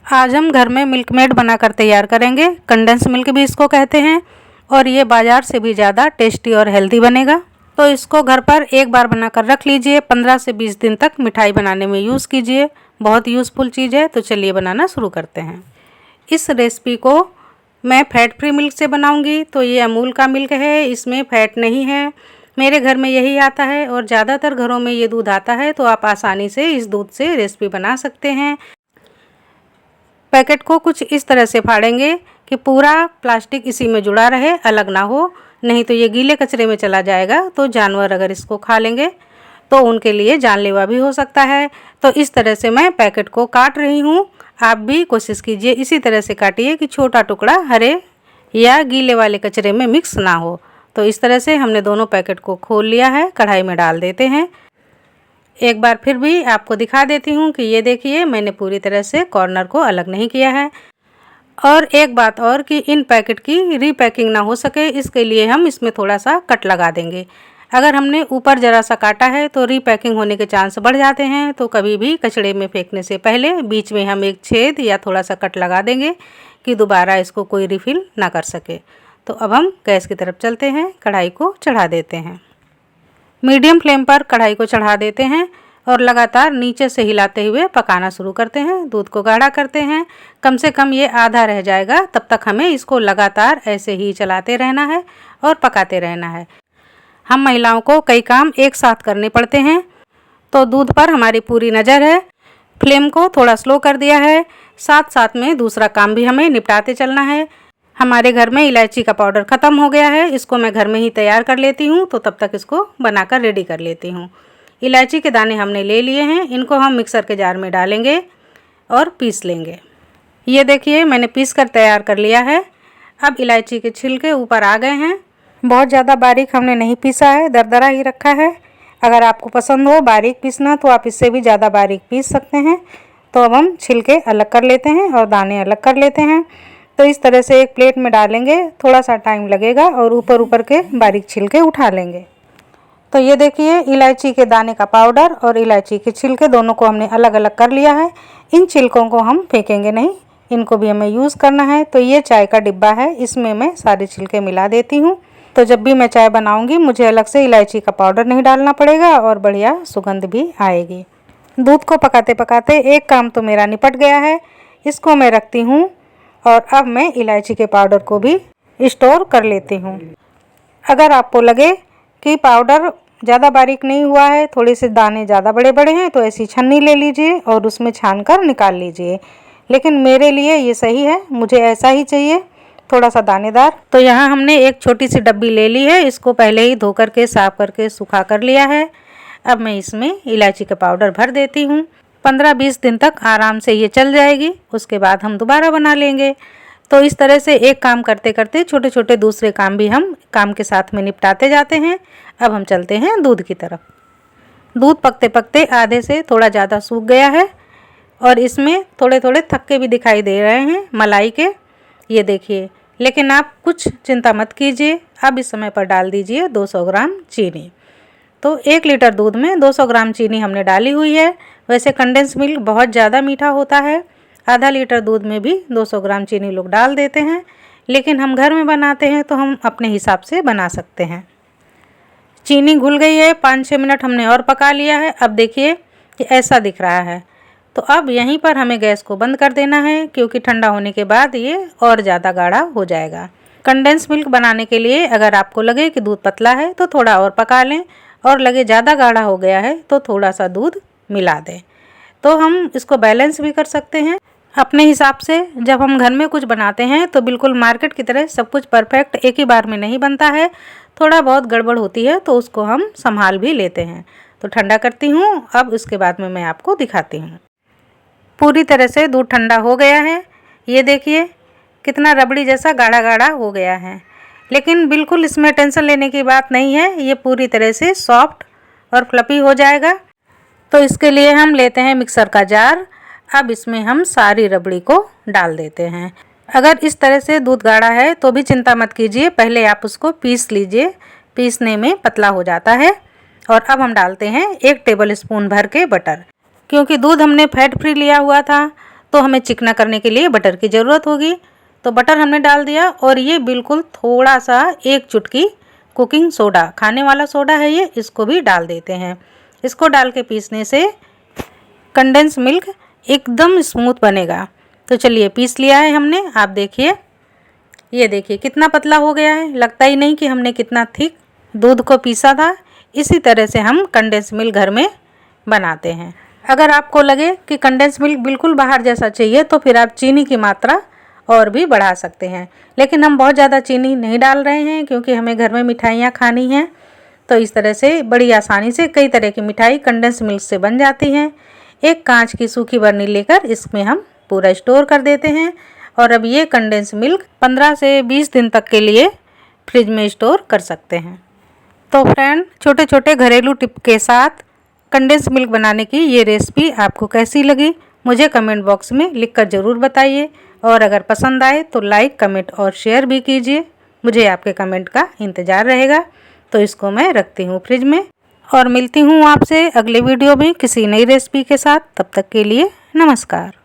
आज हम घर में मिल्क मेड बनाकर तैयार करेंगे। कंडेंस मिल्क भी इसको कहते हैं और ये बाज़ार से भी ज़्यादा टेस्टी और हेल्दी बनेगा। तो इसको घर पर एक बार बनाकर रख लीजिए। 15 से 20 दिन तक मिठाई बनाने में यूज़ कीजिए। बहुत यूज़फुल चीज़ है। तो चलिए बनाना शुरू करते हैं। इस रेसिपी को मैं फैट फ्री मिल्क से बनाऊंगी। तो ये अमूल का मिल्क है, इसमें फ़ैट नहीं है। मेरे घर में यही आता है और ज़्यादातर घरों में ये दूध आता है। तो आप आसानी से इस दूध से रेसिपी बना सकते हैं। पैकेट को कुछ इस तरह से फाड़ेंगे कि पूरा प्लास्टिक इसी में जुड़ा रहे, अलग ना हो, नहीं तो ये गीले कचरे में चला जाएगा। तो जानवर अगर इसको खा लेंगे तो उनके लिए जानलेवा भी हो सकता है। तो इस तरह से मैं पैकेट को काट रही हूँ। आप भी कोशिश कीजिए इसी तरह से काटिए कि छोटा टुकड़ा हरे या गीले वाले कचरे में मिक्स ना हो। तो इस तरह से हमने दोनों पैकेट को खोल लिया है। कढ़ाई में डाल देते हैं। एक बार फिर भी आपको दिखा देती हूँ कि ये देखिए मैंने पूरी तरह से कॉर्नर को अलग नहीं किया है। और एक बात और कि इन पैकेट की रीपैकिंग ना हो सके, इसके लिए हम इसमें थोड़ा सा कट लगा देंगे। अगर हमने ऊपर ज़रा सा काटा है तो रीपैकिंग होने के चांस बढ़ जाते हैं। तो कभी भी कचड़े में फेंकने से पहले बीच में हम एक छेद या थोड़ा सा कट लगा देंगे कि दोबारा इसको कोई रिफ़िल ना कर सके। तो अब हम गैस की तरफ चलते हैं। कढ़ाई को चढ़ा देते हैं। मीडियम फ्लेम पर कढ़ाई को चढ़ा देते हैं और लगातार नीचे से हिलाते हुए पकाना शुरू करते हैं। दूध को गाढ़ा करते हैं। कम से कम ये आधा रह जाएगा, तब तक हमें इसको लगातार ऐसे ही चलाते रहना है और पकाते रहना है। हम महिलाओं को कई काम एक साथ करने पड़ते हैं, तो दूध पर हमारी पूरी नज़र है। फ्लेम को थोड़ा स्लो कर दिया है। साथ साथ में दूसरा काम भी हमें निपटाते चलना है। हमारे घर में इलायची का पाउडर ख़त्म हो गया है। इसको मैं घर में ही तैयार कर लेती हूँ। तो तब तक इसको बनाकर रेडी कर लेती हूँ। इलायची के दाने हमने ले लिए हैं। इनको हम मिक्सर के जार में डालेंगे और पीस लेंगे। ये देखिए मैंने पीस कर तैयार कर लिया है। अब इलायची के छिलके ऊपर आ गए हैं। बहुत ज़्यादा बारीक हमने नहीं पीसा है, दरदरा ही रखा है। अगर आपको पसंद हो बारीक पीसना तो आप इससे भी ज़्यादा बारीक पीस सकते हैं। तो अब हम छिलके अलग कर लेते हैं और दाने अलग कर लेते हैं। तो इस तरह से एक प्लेट में डालेंगे, थोड़ा सा टाइम लगेगा और ऊपर ऊपर के बारीक छिलके उठा लेंगे। तो ये देखिए इलायची के दाने का पाउडर और इलायची के छिलके दोनों को हमने अलग अलग कर लिया है। इन छिलकों को हम फेंकेंगे नहीं, इनको भी हमें यूज़ करना है। तो ये चाय का डिब्बा है, इसमें मैं सारे छिलके मिला देती हूँ। तो जब भी मैं चाय बनाऊँगी मुझे अलग से इलायची का पाउडर नहीं डालना पड़ेगा और बढ़िया सुगंध भी आएगी। दूध को पकाते पकाते एक काम तो मेरा निपट गया है। इसको मैं रखती हूँ और अब मैं इलायची के पाउडर को भी स्टोर कर लेती हूँ। अगर आपको लगे कि पाउडर ज़्यादा बारीक नहीं हुआ है, थोड़े से दाने ज़्यादा बड़े बड़े हैं, तो ऐसी छन्नी ले लीजिए और उसमें छान कर निकाल लीजिए। लेकिन मेरे लिए ये सही है, मुझे ऐसा ही चाहिए, थोड़ा सा दानेदार। तो यहाँ हमने एक छोटी सी डब्बी ले ली है। इसको पहले ही धो करके साफ करके सुखा कर लिया है। अब मैं इसमें इलायची का पाउडर भर देती हूँ। 15-20 दिन तक आराम से ये चल जाएगी। उसके बाद हम दोबारा बना लेंगे। तो इस तरह से एक काम करते करते छोटे छोटे दूसरे काम भी हम काम के साथ में निपटाते जाते हैं। अब हम चलते हैं दूध की तरफ। दूध पकते पकते आधे से थोड़ा ज़्यादा सूख गया है और इसमें थोड़े थोड़े थक्के भी दिखाई दे रहे हैं मलाई के, ये देखिए। लेकिन आप कुछ चिंता मत कीजिए। अब इस समय पर डाल दीजिए 200 ग्राम चीनी। तो 1 लीटर दूध में 200 ग्राम चीनी हमने डाली हुई है। वैसे कंडेंस मिल्क बहुत ज़्यादा मीठा होता है, आधा लीटर दूध में भी 200 ग्राम चीनी लोग डाल देते हैं। लेकिन हम घर में बनाते हैं तो हम अपने हिसाब से बना सकते हैं। चीनी घुल गई है, 5-6 मिनट हमने और पका लिया है। अब देखिए कि ऐसा दिख रहा है। तो अब यहीं पर हमें गैस को बंद कर देना है, क्योंकि ठंडा होने के बाद ये और ज़्यादा गाढ़ा हो जाएगा। कंडेंस मिल्क बनाने के लिए अगर आपको लगे कि दूध पतला है तो थोड़ा और पका लें, और लगे ज़्यादा गाढ़ा हो गया है तो थोड़ा सा दूध मिला दें। तो हम इसको बैलेंस भी कर सकते हैं अपने हिसाब से। जब हम घर में कुछ बनाते हैं तो बिल्कुल मार्केट की तरह सब कुछ परफेक्ट एक ही बार में नहीं बनता है, थोड़ा बहुत गड़बड़ होती है, तो उसको हम संभाल भी लेते हैं। तो ठंडा करती हूँ। अब उसके बाद में मैं आपको दिखाती हूँ। पूरी तरह से दूध ठंडा हो गया है। ये देखिए कितना रबड़ी जैसा गाढ़ा गाढ़ा हो गया है। लेकिन बिल्कुल इसमें टेंशन लेने की बात नहीं है, ये पूरी तरह से सॉफ्ट और फ्लफी हो जाएगा। तो इसके लिए हम लेते हैं मिक्सर का जार। अब इसमें हम सारी रबड़ी को डाल देते हैं। अगर इस तरह से दूध गाढ़ा है तो भी चिंता मत कीजिए, पहले आप उसको पीस लीजिए, पीसने में पतला हो जाता है। और अब हम डालते हैं 1 टेबल स्पून भर के बटर। क्योंकि दूध हमने फैट फ्री लिया हुआ था तो हमें चिकना करने के लिए बटर की ज़रूरत होगी। तो बटर हमने डाल दिया और ये बिल्कुल थोड़ा सा 1 चुटकी कुकिंग सोडा, खाने वाला सोडा है ये, इसको भी डाल देते हैं। इसको डाल के पीसने से कंडेंस मिल्क एकदम स्मूथ बनेगा। तो चलिए पीस लिया है हमने, आप देखिए, ये देखिए कितना पतला हो गया है। लगता ही नहीं कि हमने कितना थिक दूध को पीसा था। इसी तरह से हम कंडेंस मिल्क घर में बनाते हैं। अगर आपको लगे कि कंडेंस मिल्क बिल्कुल बाहर जैसा चाहिए तो फिर आप चीनी की मात्रा और भी बढ़ा सकते हैं, लेकिन हम बहुत ज़्यादा चीनी नहीं डाल रहे हैं क्योंकि हमें घर में मिठाइयाँ खानी हैं। तो इस तरह से बड़ी आसानी से कई तरह की मिठाई कंडेंस मिल्क से बन जाती हैं। एक कांच की सूखी बर्नी लेकर इसमें हम पूरा स्टोर कर देते हैं और अब ये कंडेंस मिल्क 15 से 20 दिन तक के लिए फ्रिज में स्टोर कर सकते हैं। तो फ्रेंड, छोटे छोटे घरेलू टिप के साथ कंडेंस मिल्क बनाने की ये रेसिपी आपको कैसी लगी मुझे कमेंट बॉक्स में लिखकर ज़रूर बताइए, और अगर पसंद आए तो लाइक, कमेंट और शेयर भी कीजिए। मुझे आपके कमेंट का इंतज़ार रहेगा। तो इसको मैं रखती हूँ फ्रिज में और मिलती हूँ आपसे अगले वीडियो में किसी नई रेसिपी के साथ। तब तक के लिए नमस्कार।